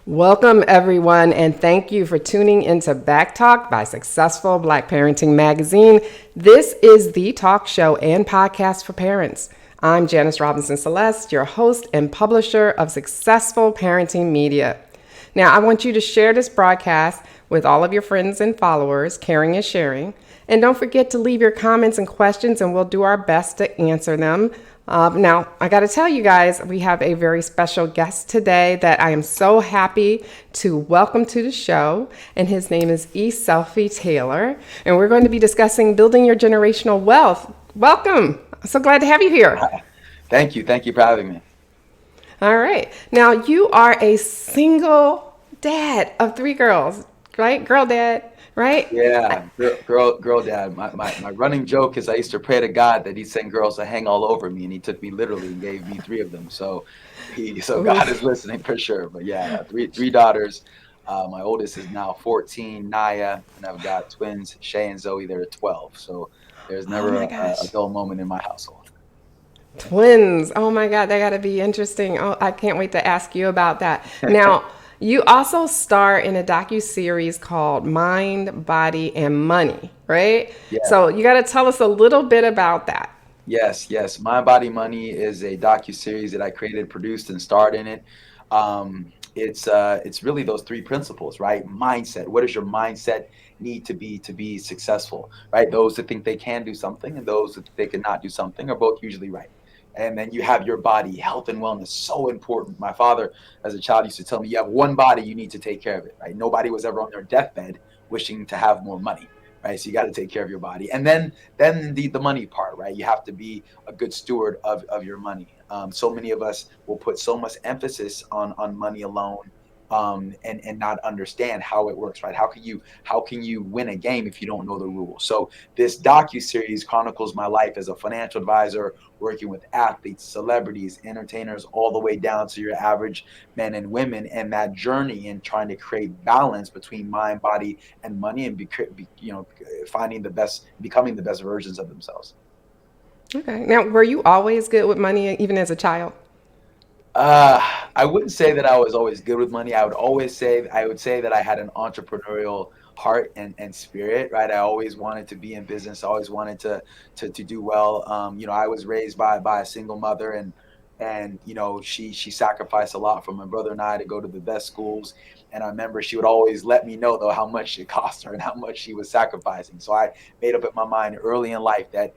Welcome, everyone, and thank you for tuning into Back Talk by Successful Black Parenting Magazine. This is the talk show and podcast for parents. I'm Janice Robinson Celeste, your host and publisher of Successful Parenting Media. Now, I want you to share this broadcast with all of your friends and followers. Caring is sharing. And don't forget to leave your comments and questions, and we'll do our best to answer them. Now, I got to tell you guys, we have a very special guest today that I am so happy to welcome to the show, and his name is E. Selfie Taylor, and we're going to be discussing building your generational wealth. Welcome. So glad to have you here. Thank you. Thank you for having me. All right. Now, you are a single dad of three girls, right? Girl dad, right? Yeah, girl, dad. My running joke is I used to pray to God that He'd send girls to hang all over me, and He took me literally and gave me three of them. So God is Oof. listening for sure. But yeah, three daughters. My oldest is now 14, Naya, and I've got twins, Shay and Zoe. They're 12. So there's Oh never my a gosh. dull moment in my household. Twins. Oh my God, that got to be interesting. Oh, I can't wait to ask you about that. Now, you also star in a docu-series called Mind, Body, and Money, right? Yeah. So you got to tell us a little bit about that. Yes. My Body Money is a docu-series that I created, produced, and starred in it. It's really those three principles, right? Mindset. What does your mindset need to be successful, right? Those that think they can do something and those that they cannot do something are both usually right. And then you have your body, health and wellness, so important. My father, as a child, used to tell me, you have one body, you need to take care of it, right? Nobody was ever on their deathbed wishing to have more money, right? So you got to take care of your body. And then the money part, right? You have to be a good steward of your money. So many of us will put so much emphasis on money alone, and not understand how it works, right? How can you win a game if you don't know the rules? So this docu series chronicles my life as a financial advisor, working with athletes, celebrities, entertainers, all the way down to your average men and women, and that journey in trying to create balance between mind, body, and money, and finding the best, becoming the best versions of themselves. Okay. Now, were you always good with money, even as a child? Uh, I wouldn't say that I was always good with money. I would say that I had an entrepreneurial heart and spirit, right? I always wanted to be in business. I always wanted to do well. I was raised by a single mother, and she sacrificed a lot for my brother and I to go to the best schools. And I remember she would always let me know though how much it cost her and how much she was sacrificing. So I made up in my mind early in life that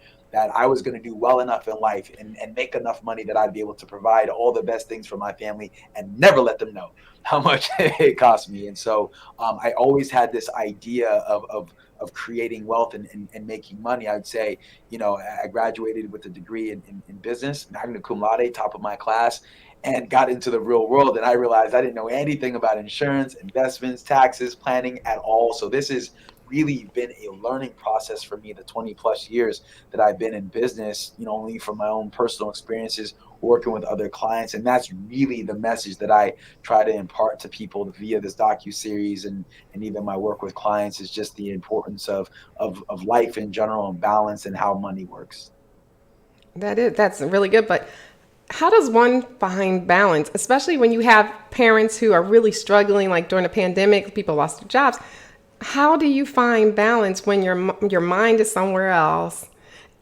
I was going to do well enough in life and make enough money that I'd be able to provide all the best things for my family and never let them know how much it cost me. And so I always had this idea of creating wealth and making money. I would say, I graduated with a degree in business, magna cum laude, top of my class, and got into the real world. And I realized I didn't know anything about insurance, investments, taxes, planning at all. So this is really been a learning process for me, the 20 plus years that I've been in business, only from my own personal experiences working with other clients. And that's really the message that I try to impart to people via this docu series, and even my work with clients, is just the importance of life in general and balance and how money works. That's really good. But how does one find balance, especially when you have parents who are really struggling, like during the pandemic, people lost their jobs? How do you find balance when your mind is somewhere else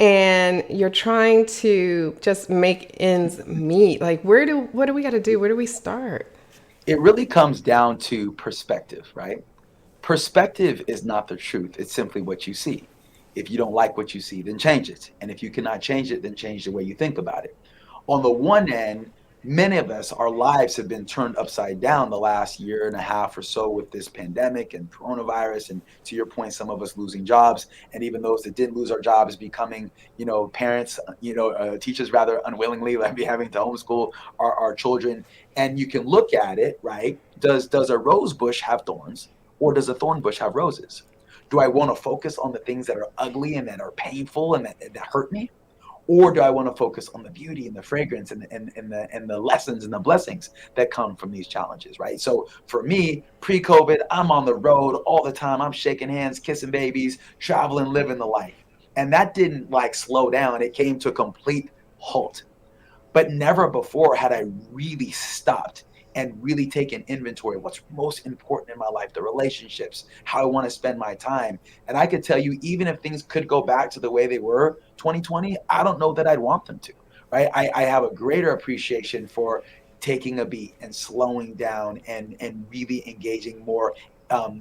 and you're trying to just make ends meet? Like, what do we got to do? Where do we start? It really comes down to perspective, right? Perspective is not the truth. It's simply what you see. If you don't like what you see, then change it. And if you cannot change it, then change the way you think about it. On the one end, many of us, our lives have been turned upside down the last year and a half or so with this pandemic and coronavirus. And to your point, some of us losing jobs, and even those that didn't lose our jobs becoming, parents, teachers rather unwillingly, like be having to homeschool our children. And you can look at it, right? Does a rose bush have thorns, or does a thorn bush have roses? Do I want to focus on the things that are ugly and that are painful and that hurt me? Or do I want to focus on the beauty and the fragrance and the lessons and the blessings that come from these challenges, right? So for me, pre-COVID, I'm on the road all the time. I'm shaking hands, kissing babies, traveling, living the life. And that didn't like slow down. It came to a complete halt. But never before had I really stopped and really take an inventory of what's most important in my life, the relationships, how I want to spend my time. And I could tell you, even if things could go back to the way they were 2020, I don't know that I'd want them to, right? I have a greater appreciation for taking a beat and slowing down and really engaging more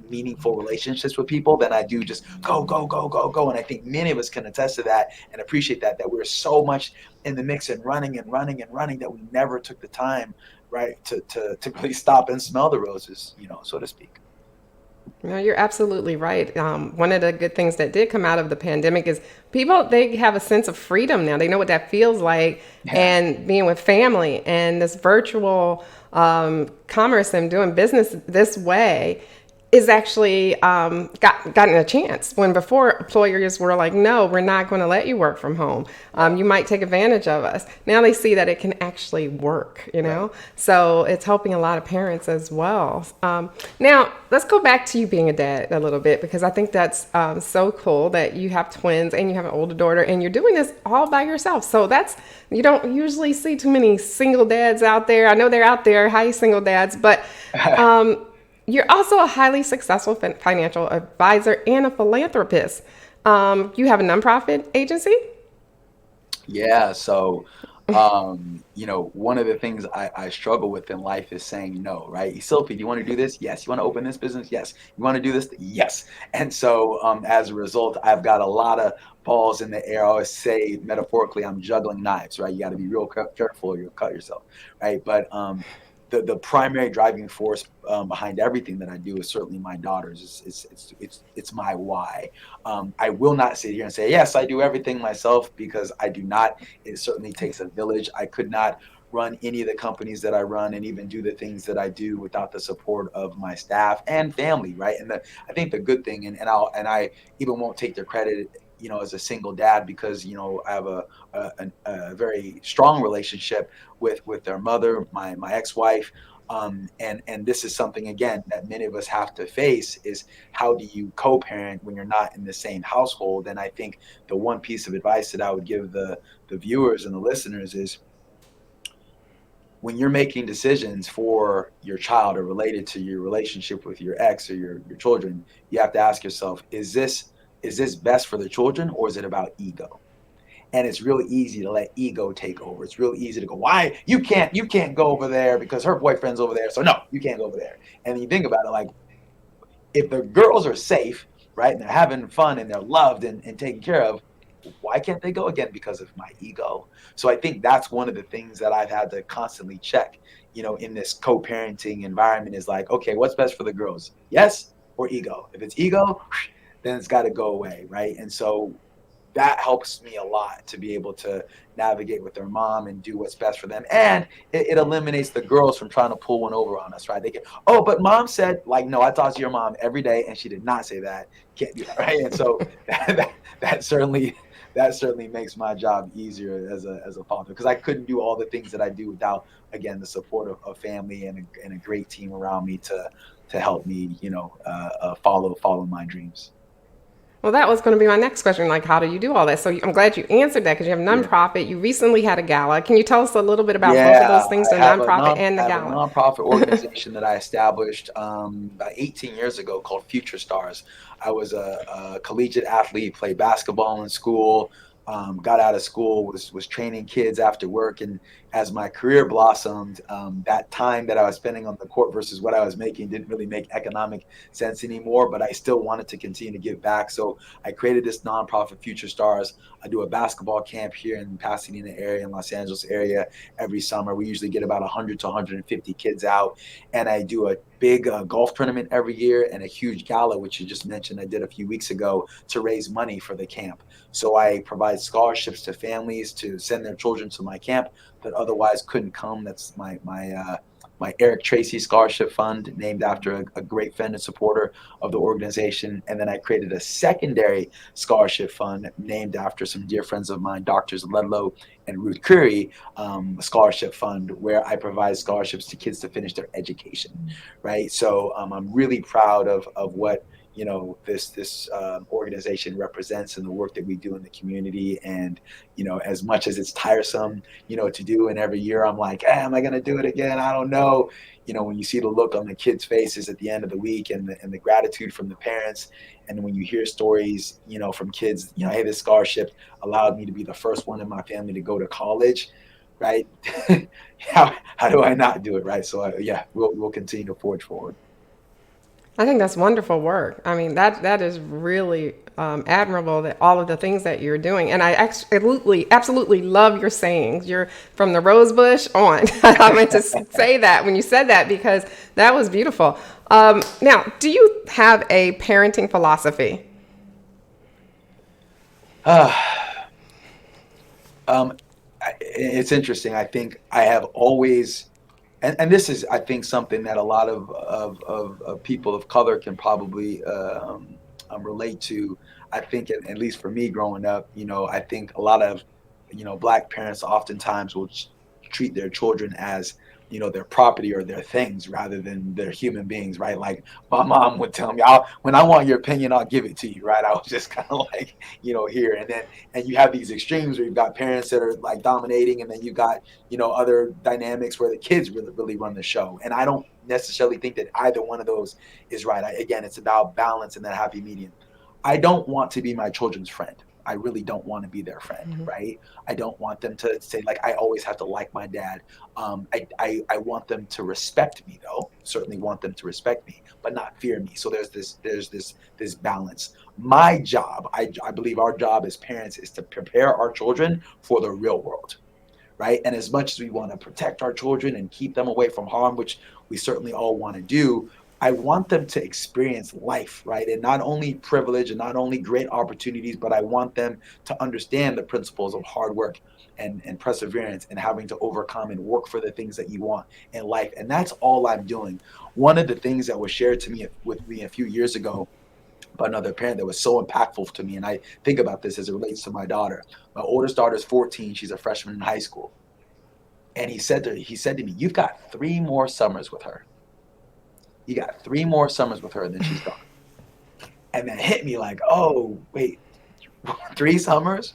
meaningful relationships with people than I do just go, go, go, go, go. And I think many of us can attest to that and appreciate that we're so much in the mix and running and running and running that we never took the time, right, to really stop and smell the roses, so to speak. No, you're absolutely right. One of the good things that did come out of the pandemic is people, they have a sense of freedom now. They know what that feels like, Yeah. and being with family and this virtual commerce and doing business this way is actually gotten a chance when before employers were like, no, we're not going to let you work from home. You might take advantage of us. Now they see that it can actually work, Right. So it's helping a lot of parents as well. Now let's go back to you being a dad a little bit, because I think that's so cool that you have twins and you have an older daughter and you're doing this all by yourself. So you don't usually see too many single dads out there. I know they're out there, hi single dads, but you're also a highly successful financial advisor and a philanthropist. You have a nonprofit agency. Yeah. So, one of the things I struggle with in life is saying no, right? Sophie, do you want to do this? Yes. You want to open this business? Yes. You want to do this? Yes. And so, as a result, I've got a lot of balls in the air. I always say metaphorically, I'm juggling knives, right? You got to be real careful or you'll cut yourself, right? But the primary driving force behind everything that I do is certainly my daughters. It's my why. I will not sit here and say yes, I do everything myself, because I do not. It certainly takes a village. I could not run any of the companies that I run and even do the things that I do without the support of my staff and family, right? I think the good thing, and I even won't take the credit, as a single dad, because I have a very strong relationship with their mother, my ex-wife. And this is something, again, that many of us have to face, is how do you co-parent when you're not in the same household? And I think the one piece of advice that I would give the viewers and the listeners is, when you're making decisions for your child or related to your relationship with your ex or your children, you have to ask yourself, is this best for the children, or is it about ego? And it's really easy to let ego take over. It's real easy to go, why you can't go over there because her boyfriend's over there, so no, you can't go over there. And you think about it, like, if the girls are safe, right, and they're having fun and they're loved and taken care of, why can't they go again? Because of my ego. So I think that's one of the things that I've had to constantly check, in this co-parenting environment, is like, okay, what's best for the girls? Yes or ego? If it's ego, then it's got to go away, right? And so that helps me a lot to be able to navigate with their mom and do what's best for them. And it eliminates the girls from trying to pull one over on us, right? They get, oh, but mom said, like, no, I talk to your mom every day and she did not say that. Can't do that, right? And so that certainly makes my job easier as a father, because I couldn't do all the things that I do without, again, the support of family and a great team around me to help me, follow my dreams. Well, that was going to be my next question. Like, how do you do all that? So I'm glad you answered that, because you have a Yeah. nonprofit. You recently had a gala. Can you tell us a little bit about both of Yeah, those things, the I have a nonprofit non and I the have a gala? nonprofit organization that I established about 18 years ago, called Future Stars. I was a collegiate athlete, played basketball in school, got out of school, was training kids after work, and as my career blossomed, that time that I was spending on the court versus what I was making didn't really make economic sense anymore. But I still wanted to continue to give back, so I created this nonprofit, Future Stars. I do a basketball camp here in Pasadena area, in Los Angeles area, every summer. We usually get about 100 to 150 kids out. And I do a big golf tournament every year, and a huge gala, which you just mentioned, I did a few weeks ago, to raise money for the camp. So I provide scholarships to families to send their children to my camp that otherwise couldn't come. That's my Eric Tracy Scholarship Fund, named after a great friend and supporter of the organization. And then I created a secondary scholarship fund named after some dear friends of mine, Doctors Ledlow and Ruth Curry, a scholarship fund where I provide scholarships to kids to finish their education, right? So I'm really proud of what this organization represents and the work that we do in the community. And as much as it's tiresome to do, and every year I'm like, am I going to do it again? I don't know. When you see the look on the kids' faces at the end of the week, and the gratitude from the parents, and when you hear stories from kids, hey, this scholarship allowed me to be the first one in my family to go to college, right? How do I not do it, right? So yeah, we'll continue to forge forward. I think that's wonderful work. I mean, that is really admirable, that all of the things that you're doing. And I absolutely love your sayings. You're from the rose bush on. I meant to say that when you said that, because that was beautiful. Now, do you have a parenting philosophy? Um, it's interesting. I think I have always, and this is, I think, something that a lot of people of color can probably relate to. I think, at least for me growing up, I think a lot of, black parents oftentimes will treat their children as, their property or their things rather than their human beings, right? Like my mom would tell me, when I want your opinion, I'll give it to you, right? I was just kind of like, here. And you have these extremes where you've got parents that are like dominating, and then you've got, other dynamics where the kids really run the show. And I don't necessarily think that either one of those is right. Again, it's about balance and that happy medium. I don't want to be my children's friend. I really don't want to be their friend, Mm-hmm. right? I don't want them to say, like, I always have to like my dad. I want them to respect me, though. Certainly want them to respect me, but not fear me. So there's this balance. My job, I believe our job as parents is to prepare our children for the real world, right? And as much as we want to protect our children and keep them away from harm, which we certainly all want to do, I want them to experience life, right? And not only privilege and not only great opportunities, but I want them to understand the principles of hard work and perseverance, and having to overcome and work for the things that you want in life. And that's all I'm doing. One of the things that was shared to me with me a few years ago by another parent that was so impactful to me, and I think about this as it relates to my daughter. My oldest daughter is 14; she's a freshman in high school. And he said to me, "You've got 3 more summers with her. You got 3 more summers with her, and then she's gone." And that hit me like, oh wait, 3 summers,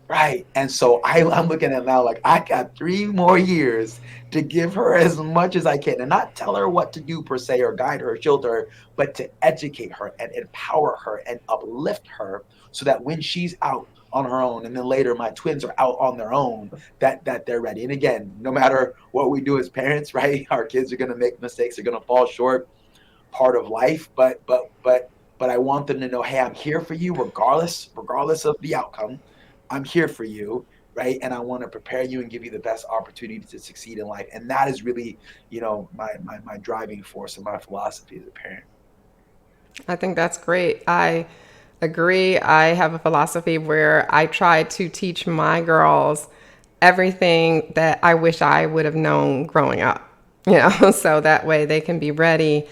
right? And so I'm looking at it now like I got 3 more years to give her as much as I can, and not tell her what to do per se, or guide her, shelter her, but to educate her and empower her and uplift her, so that when she's out on her own, and then later my twins are out on their own, that they're ready. And again, no matter what we do as parents, right? Our kids are going to make mistakes, they're going to fall short, part of life. But I want them to know, hey, I'm here for you regardless of the outcome. I'm here for you, right? And I want to prepare you and give you the best opportunity to succeed in life. And that is really, my driving force and my philosophy as a parent. I think that's great. I agree. I have a philosophy where I try to teach my girls everything that I wish I would have known growing up, so that way they can be ready,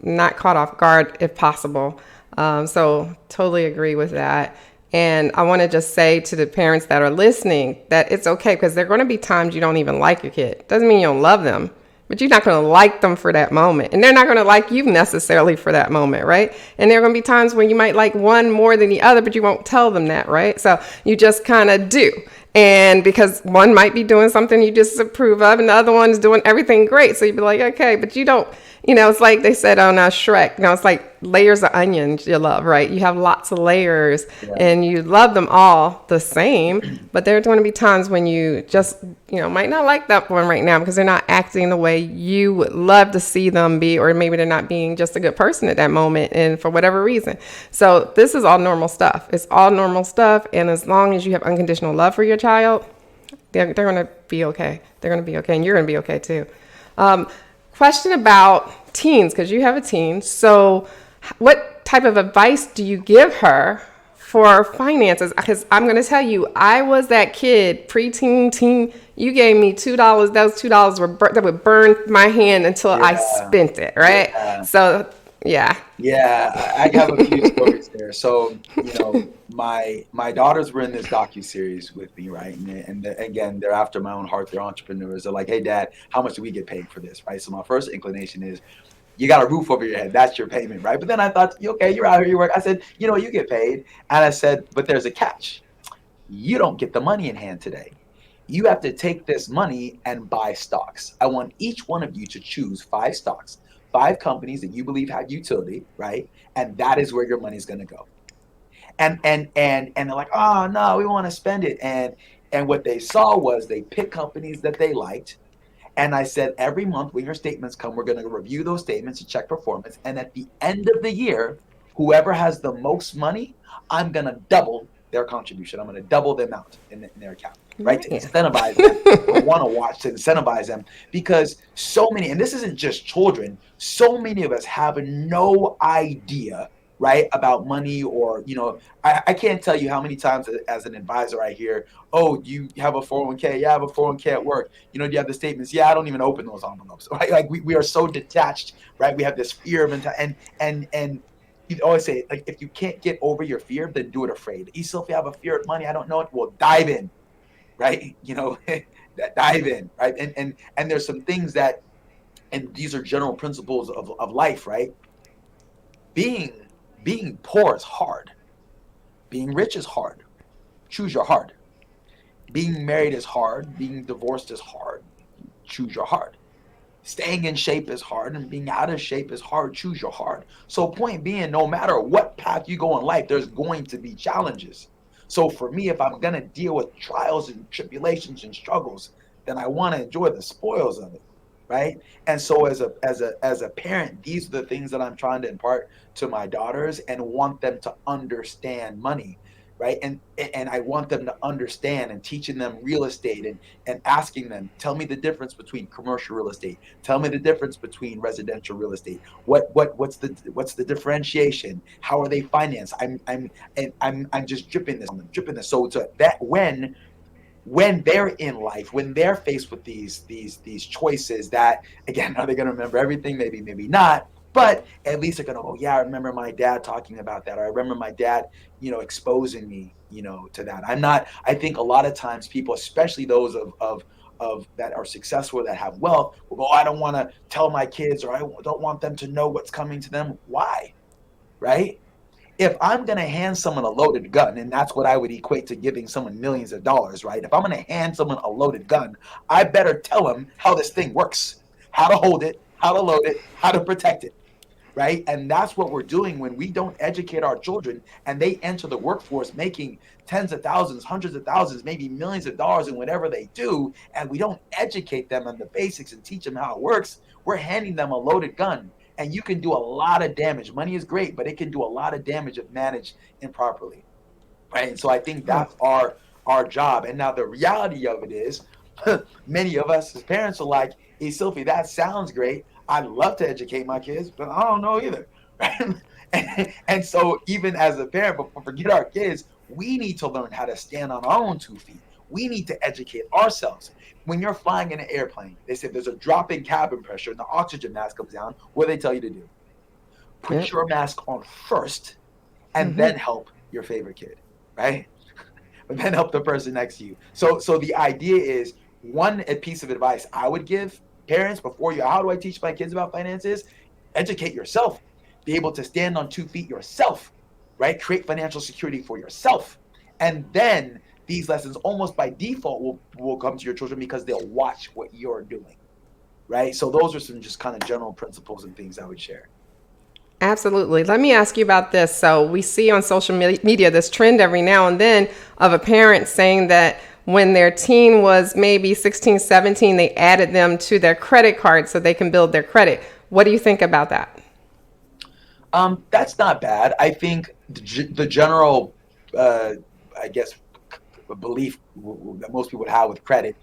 not caught off guard if possible. So totally agree with that. And I want to just say to the parents that are listening that it's okay, because there are going to be times you don't even like your kid. Doesn't mean you don't love them, but you're not going to like them for that moment. And they're not going to like you necessarily for that moment, right? And there are going to be times when you might like one more than the other, but you won't tell them that, right? So you just kind of do. And because one might be doing something you disapprove of, and the other one's doing everything great. So you'd be like, okay, but you don't, it's like they said on Shrek, it's like layers of onions you love, right? You have lots of layers, Yeah. and you love them all the same, but there's going to be times when you just, might not like that one right now because they're not acting the way you would love to see them be, or maybe they're not being just a good person at that moment, and for whatever reason. So this is all normal stuff. It's all normal stuff. And as long as you have unconditional love for your child, they're going to be okay. They're going to be okay. And you're going to be okay too. Question about teens, because you have a teen. So what type of advice do you give her for finances? Because I'm going to tell you, I was that kid, preteen, teen. You gave me $2. Those $2 that would burn my hand until I Yeah. spent it, right? Yeah. So yeah. Yeah, I have a few stories there. So, my daughters were in this docu-series with me, right? Again, they're after my own heart. They're entrepreneurs. They're like, "Hey, Dad, how much do we get paid for this?" Right? So my first inclination is, You got a roof over your head. That's your payment, right? But then I thought, okay, you're out here, you work. I said, you get paid. And I said, but there's a catch. You don't get the money in hand today. You have to take this money and buy stocks. I want each one of you to choose 5 stocks, 5 companies that you believe have utility, right? And that is where your money is going to go. And they're like, oh no, we want to spend it. And what they saw was they picked companies that they liked. And I said, every month when your statements come, we're going to review those statements and check performance. And at the end of the year, whoever has the most money, I'm going to double their contribution. I'm going to double the amount in their account, right? To incentivize them. I want to watch to incentivize them, because so many, and this isn't just children, so many of us have no idea, right, about money. Or, I can't tell you how many times as an advisor I hear, oh, do you have a 401k? Yeah, I have a 401k at work. Do you have the statements? Yeah, I don't even open those envelopes. Right? Like we are so detached, right? We have this fear of and you always say, like, if you can't get over your fear, then do it afraid. If you have a fear of money, I don't know it. Well, dive in, right? Dive in, right? And there's some things that, and these are general principles of life, right? Being poor is hard. Being rich is hard. Choose your hard. Being married is hard. Being divorced is hard. Choose your hard. Staying in shape is hard, and being out of shape is hard. Choose your hard. So point being, no matter what path you go in life, there's going to be challenges. So for me, if I'm going to deal with trials and tribulations and struggles, then I want to enjoy the spoils of it, right? And so as a parent, these are the things that I'm trying to impart to my daughters and want them to understand money, right? And I want them to understand, and teaching them real estate, and asking them, tell me the difference between commercial real estate. Tell me the difference between residential real estate. What's the differentiation? How are they financed? I'm just dripping this on them, dripping this. So to that, when they're in life, when they're faced with these choices that, again, are they going to remember everything? Maybe not. But at least they're going to, oh yeah, I remember my dad talking about that. Or I remember my dad, exposing me, to that. I think a lot of times people, especially those of that are successful, that have wealth, will go, oh, I don't want to tell my kids, or I don't want them to know what's coming to them. Why? Right? If I'm going to hand someone a loaded gun, and that's what I would equate to giving someone millions of dollars, right? If I'm going to hand someone a loaded gun, I better tell them how this thing works, how to hold it, how to load it, how to protect it, right? And that's what we're doing when we don't educate our children and they enter the workforce making tens of thousands, hundreds of thousands, maybe millions of dollars in whatever they do, and we don't educate them on the basics and teach them how it works. We're handing them a loaded gun. And you can do a lot of damage. Money is great, but it can do a lot of damage if managed improperly, right? And so I think that's our job. And now the reality of it is, many of us as parents are like, hey, Sophie, that sounds great. I'd love to educate my kids, but I don't know either, right? And so even as a parent, but forget our kids, we need to learn how to stand on our own 2 feet. We need to educate ourselves. When you're flying in an airplane, they say there's a drop in cabin pressure and the oxygen mask comes down. What do they tell you to do? Put your mask on first, and then help your favorite kid, right? But then help the person next to you. So the idea is, a piece of advice I would give parents before how do I teach my kids about finances? Educate yourself. Be able to stand on 2 feet yourself, right? Create financial security for yourself. And then these lessons almost by default will come to your children because they'll watch what you're doing, right? So those are some just kind of general principles and things I would share. Absolutely. Let me ask you about this. So we see on social media this trend every now and then of a parent saying that when their teen was maybe 16, 17, they added them to their credit card so they can build their credit. What do you think about that? That's not bad. I think the general, I guess, belief that most people would have with credit,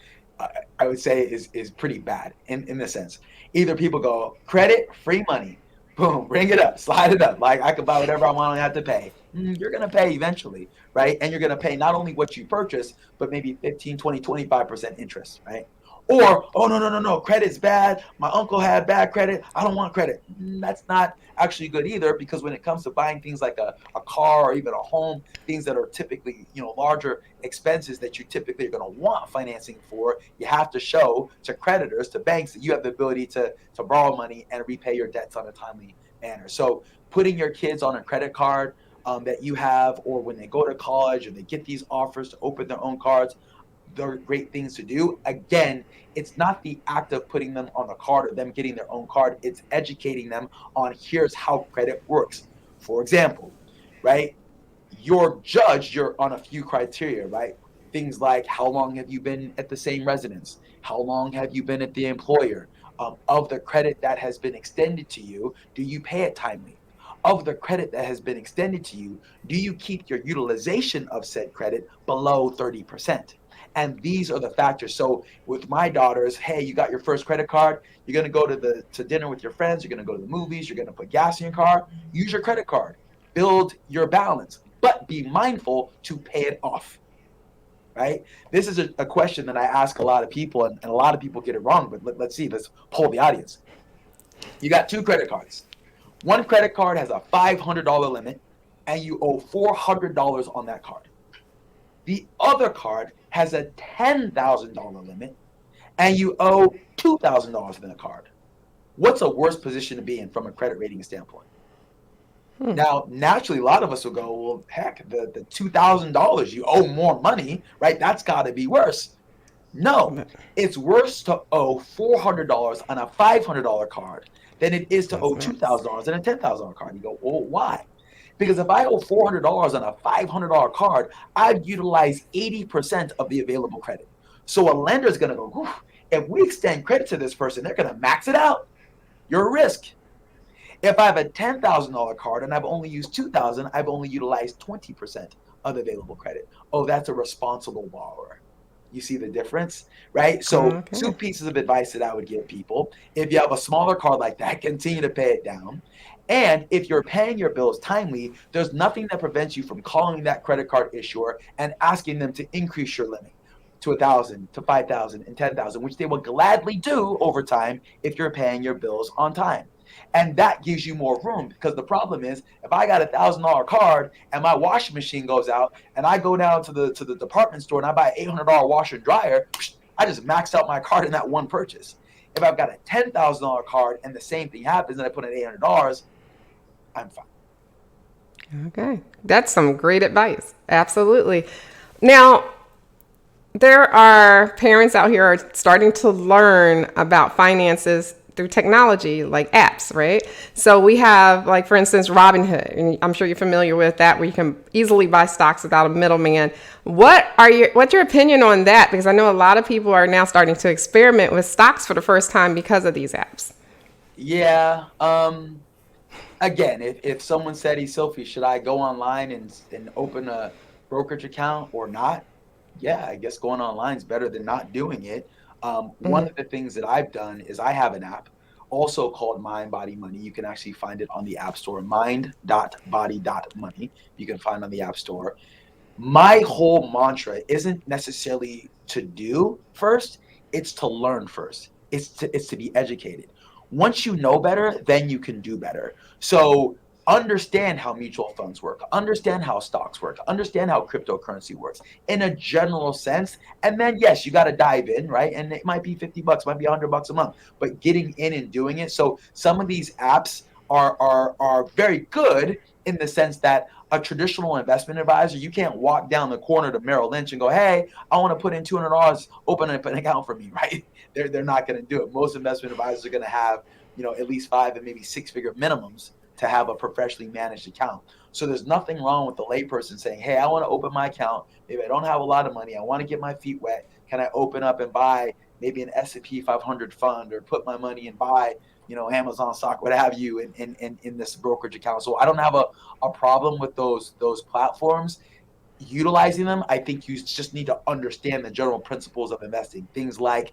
I would say is pretty bad in the sense. Either people go, credit, free money, boom, bring it up, slide it up. Like I could buy whatever I want, I don't have to pay. You're going to pay eventually, right? And you're going to pay not only what you purchase, but maybe 15, 20, 25% interest, right? Or, oh, no, no, no, no, credit's bad. My uncle had bad credit. I don't want credit. That's not actually good either, because when it comes to buying things like a car or even a home, things that are typically, larger expenses that you typically are going to want financing for, you have to show to creditors, to banks, that you have the ability to borrow money and repay your debts on a timely manner. So putting your kids on a credit card that you have, or when they go to college and they get these offers to open their own cards, they're great things to do. Again, it's not the act of putting them on the card or them getting their own card. It's educating them on, here's how credit works. For example, right? You're on a few criteria, right? Things like, how long have you been at the same residence? How long have you been at the employer? Of the credit that has been extended to you, do you pay it timely? Of the credit that has been extended to you, do you keep your utilization of said credit below 30%? And these are the factors. So with my daughters, hey, you got your first credit card, you're going to go to dinner with your friends, you're going to go to the movies, you're going to put gas in your car, use your credit card, build your balance, but be mindful to pay it off. Right? This is a question that I ask a lot of people, and a lot of people get it wrong, but let's see, let's poll the audience. You got two credit cards. One credit card has a $500 limit, and you owe $400 on that card. The other card has a $10,000 limit, and you owe $2,000 on the card. What's a worse position to be in from a credit rating standpoint? Now, naturally, a lot of us will go, well, heck, the $2,000, you owe more money, right? That's got to be worse. No, it's worse to owe $400 on a $500 card than it is to owe $2,000 on a $10,000 card. You go, well, why? Because if I owe $400 on a $500 card, I've utilized 80% of the available credit. So a lender is going to go, if we extend credit to this person, they're going to max it out. You're a risk. If I have a $10,000 card and I've only used $2,000, I've only utilized 20% of the available credit. Oh, that's a responsible borrower. You see the difference, right? So two pieces of advice that I would give people: if you have a smaller card like that, continue to pay it down. And if you're paying your bills timely, there's nothing that prevents you from calling that credit card issuer and asking them to increase your limit to 1,000, to 5,000, and 10,000, which they will gladly do over time if you're paying your bills on time. And that gives you more room, because the problem is, if I got $1,000 card and my washing machine goes out and I go down to the department store and I buy an $800 washer and dryer, I just maxed out my card in that one purchase. If I've got a $10,000 card and the same thing happens and I put in $800, I'm fine. Okay. That's some great advice. Absolutely. Now, there are parents out here are starting to learn about finances through technology, like apps, right? So we have, like, for instance, Robinhood, and I'm sure you're familiar with that, where you can easily buy stocks without a middleman. What's your opinion on that? Because I know a lot of people are now starting to experiment with stocks for the first time because of these apps. Yeah. Again, if someone said, hey, Sophie, should I go online and open a brokerage account or not? Yeah, I guess going online is better than not doing it. One of the things that I've done is I have an app also called Mind Body Money. You can actually find it on the App Store, mind.body.money. You can find it on the App Store. My whole mantra isn't necessarily to do first, it's to learn first. It's to be educated. Once you know better, then you can do better. So understand how mutual funds work, understand how stocks work, understand how cryptocurrency works in a general sense. And then, yes, you got to dive in, right? And it might be $50, might be $100 a month, but getting in and doing it. So some of these apps are very good in the sense that a traditional investment advisor, you can't walk down the corner to Merrill Lynch and go, hey, I want to put in $200, open an account for me, right? They're not going to do it. Most investment advisors are going to have, at least 5 and maybe 6-figure minimums to have a professionally managed account. So there's nothing wrong with the layperson saying, hey, I want to open my account. Maybe I don't have a lot of money. I want to get my feet wet. Can I open up and buy maybe an S&P 500 fund, or put my money and buy, Amazon stock, what have you, in this brokerage account? So I don't have a problem with those platforms. Utilizing them, I think you just need to understand the general principles of investing. Things like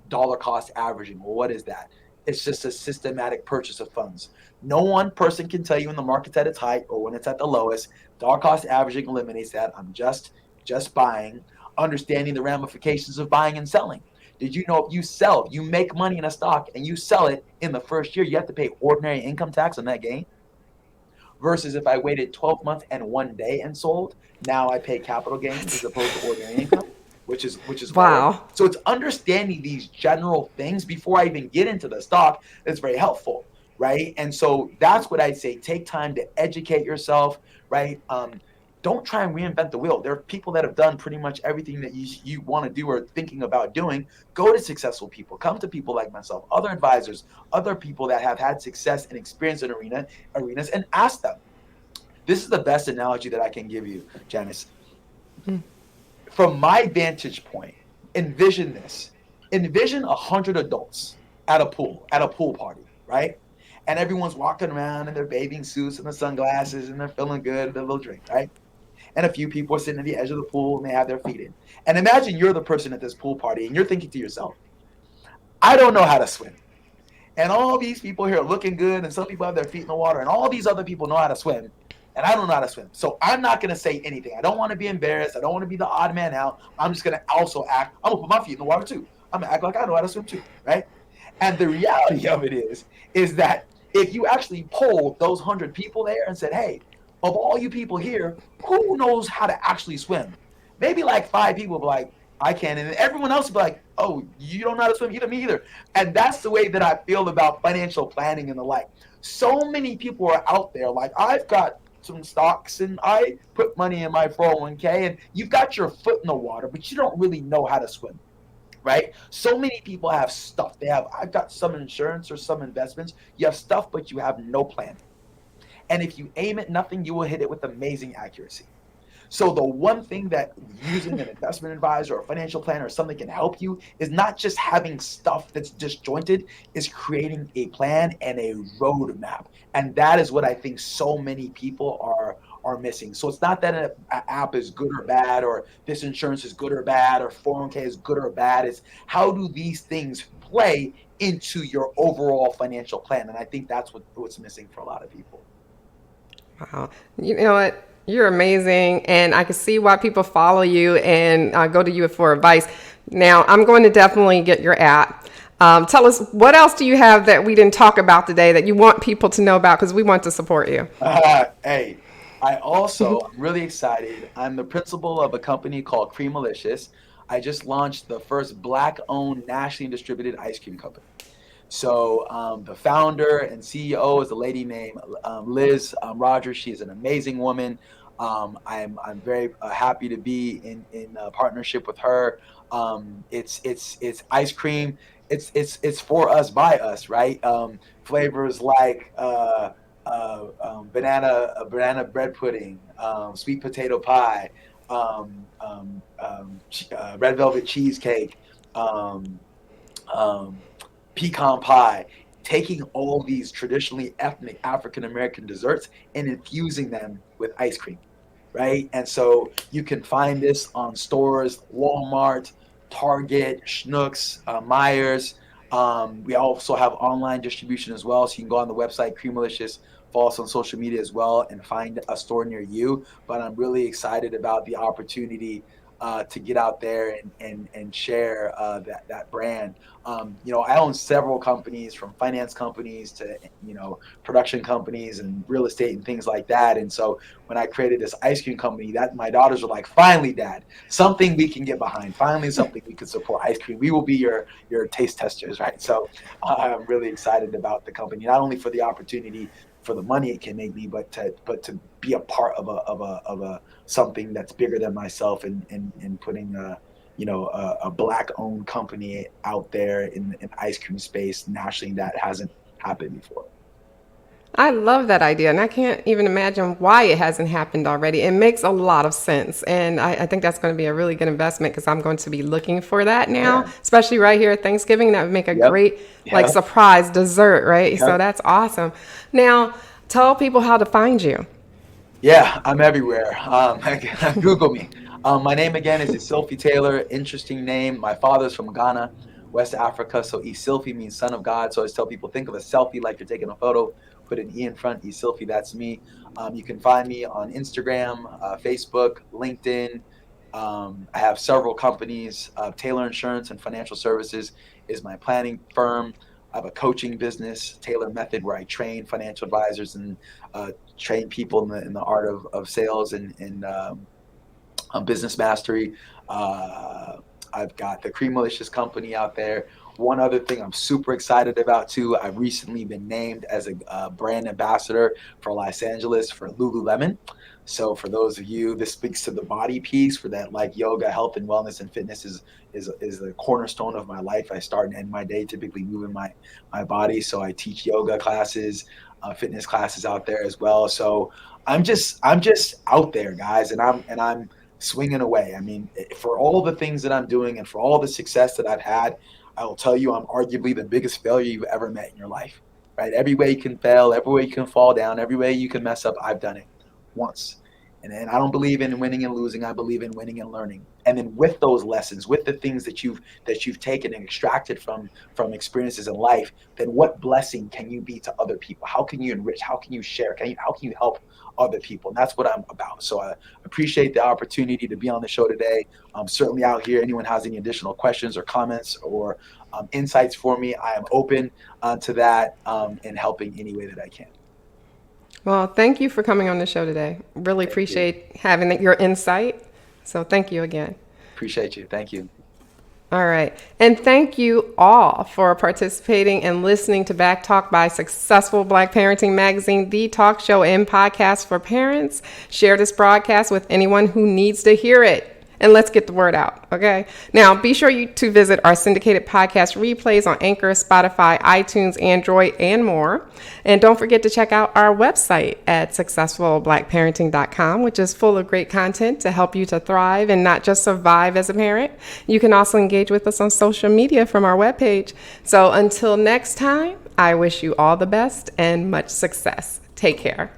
dollar cost averaging. Well, what is that? It's just a systematic purchase of funds. No one person can tell you when the market's at its height or when it's at the lowest. Dollar cost averaging eliminates that. I'm just buying, understanding the ramifications of buying and selling. Did you know if you make money in a stock and you sell it in the first year, you have to pay ordinary income tax on that gain? Versus if I waited 12 months and 1 day and sold, now I pay capital gains as opposed to ordinary income, which is lower. Wow. So it's understanding these general things before I even get into the stock that's very helpful, right? And so that's what I'd say. Take time to educate yourself, right? Don't try and reinvent the wheel. There are people that have done pretty much everything that you want to do or thinking about doing. Go to successful people. Come to people like myself, other advisors, other people that have had success and experience in arenas, and ask them. This is the best analogy that I can give you, Janice. From my vantage point, envision this. Envision 100 adults at a pool party, right? And everyone's walking around in their bathing suits and their sunglasses and they're feeling good, with their little drink, right? And a few people are sitting at the edge of the pool and they have their feet in. And imagine you're the person at this pool party and you're thinking to yourself, I don't know how to swim. And all these people here are looking good, and some people have their feet in the water, and all these other people know how to swim, and I don't know how to swim. So I'm not going to say anything. I don't want to be embarrassed. I don't want to be the odd man out. I'm just going to also act. I'm going to put my feet in the water too. I'm going to act like I know how to swim too, right? And the reality of it is that if you actually polled those 100 people there and said, hey, of all you people here, who knows how to actually swim? Maybe like 5 people be like, I can. And then everyone else will be like, oh, you don't know how to swim either, me either. And that's the way that I feel about financial planning and the like. So many people are out there like, I've got some stocks and I put money in my 401k, and you've got your foot in the water, but you don't really know how to swim, right? So many people have stuff. I've got some insurance or some investments. You have stuff, but you have no plan. And if you aim at nothing, you will hit it with amazing accuracy. So the one thing that using an investment advisor or a financial planner or something can help you is not just having stuff that's disjointed, is creating a plan and a roadmap. And that is what I think so many people are missing. So it's not that an app is good or bad, or this insurance is good or bad, or 401k is good or bad. It's how do these things play into your overall financial plan? And I think that's what's missing for a lot of people. Wow. You know what? You're amazing. And I can see why people follow you and go to you for advice. Now, I'm going to definitely get your app. Tell us, what else do you have that we didn't talk about today that you want people to know about? Because we want to support you. Hey, I'm really excited. I'm the principal of a company called Creamalicious. I just launched the first Black-owned, nationally distributed ice cream company. So the founder and CEO is a lady named Liz Rogers. She's an amazing woman. I'm very happy to be in partnership with her. It's ice cream. It's for us by us, right? Flavors like banana bread pudding, sweet potato pie, red velvet cheesecake. Um, um, Pecan pie, taking all these traditionally ethnic African American desserts and infusing them with ice cream, right? And so you can find this on stores, Walmart, Target, Schnucks, Myers. We also have online distribution as well, so you can go on the website Creamalicious, follow us on social media as well, and find a store near you. But I'm really excited about the opportunity to get out there and share that brand. I own several companies, from finance companies to production companies and real estate and things like that. And so when I created this ice cream company, that my daughters were like, "Finally, Dad, something we can get behind. Finally, something we can support. Ice cream. We will be your taste testers, right?" So I'm really excited about the company, not only for the opportunity, for the money it can make me, but to be a part of a something that's bigger than myself, and putting a black owned company out there in the ice cream space nationally that hasn't happened before. I love that idea, and I can't even imagine why it hasn't happened already. It makes a lot of sense, and I think that's going to be a really good investment because I'm going to be looking for that now, Yeah. especially right here at Thanksgiving. That would make a Yep. great like Yep. surprise dessert, right? So Yep. that's awesome. Now, tell people how to find you. Yeah, I'm everywhere. Google me. My name again is Isilfi Taylor. Interesting name. My father's from Ghana, West Africa. So Isilfi means son of God. So I just tell people, think of a selfie like you're taking a photo, put an E in front. Isilfi, that's me. You can find me on Instagram, Facebook, LinkedIn. I have several companies. Taylor Insurance and Financial Services is my planning firm. I have a coaching business, Taylor Method, where I train financial advisors and train people in the art of sales and business mastery. Uh, I've got the Cream Malicious company out there. One other thing I'm super excited about too, I've recently been named as a brand ambassador for Los Angeles for Lululemon. So for those of you, this speaks to the body piece for that, like yoga, health and wellness and fitness is the cornerstone of my life. I start and end my day typically moving my body. So I teach yoga classes, fitness classes out there as well. So I'm just out there, guys, and I'm swinging away. I mean, for all the things that I'm doing and for all the success that I've had, I will tell you I'm arguably the biggest failure you've ever met in your life, right? Every way you can fail, every way you can fall down, every way you can mess up, I've done it once. And I don't believe in winning and losing. I believe in winning and learning. And then with those lessons, with the things that you've taken and extracted from experiences in life, then what blessing can you be to other people? How can you enrich? How can you share? How can you help other people? And that's what I'm about. So I appreciate the opportunity to be on the show today. I'm certainly out here. Anyone has any additional questions or comments or insights for me, I am open to that and helping any way that I can. Well, thank you for coming on the show today. Really Thank you. appreciate having your insight. So thank you again. Appreciate you. Thank you. All right. And thank you all for participating and listening to Back Talk by Successful Black Parenting Magazine, the talk show and podcast for parents. Share this broadcast with anyone who needs to hear it. And let's get the word out, okay? Now, be sure to visit our syndicated podcast replays on Anchor, Spotify, iTunes, Android, and more. And don't forget to check out our website at successfulblackparenting.com, which is full of great content to help you to thrive and not just survive as a parent. You can also engage with us on social media from our webpage. So until next time, I wish you all the best and much success. Take care.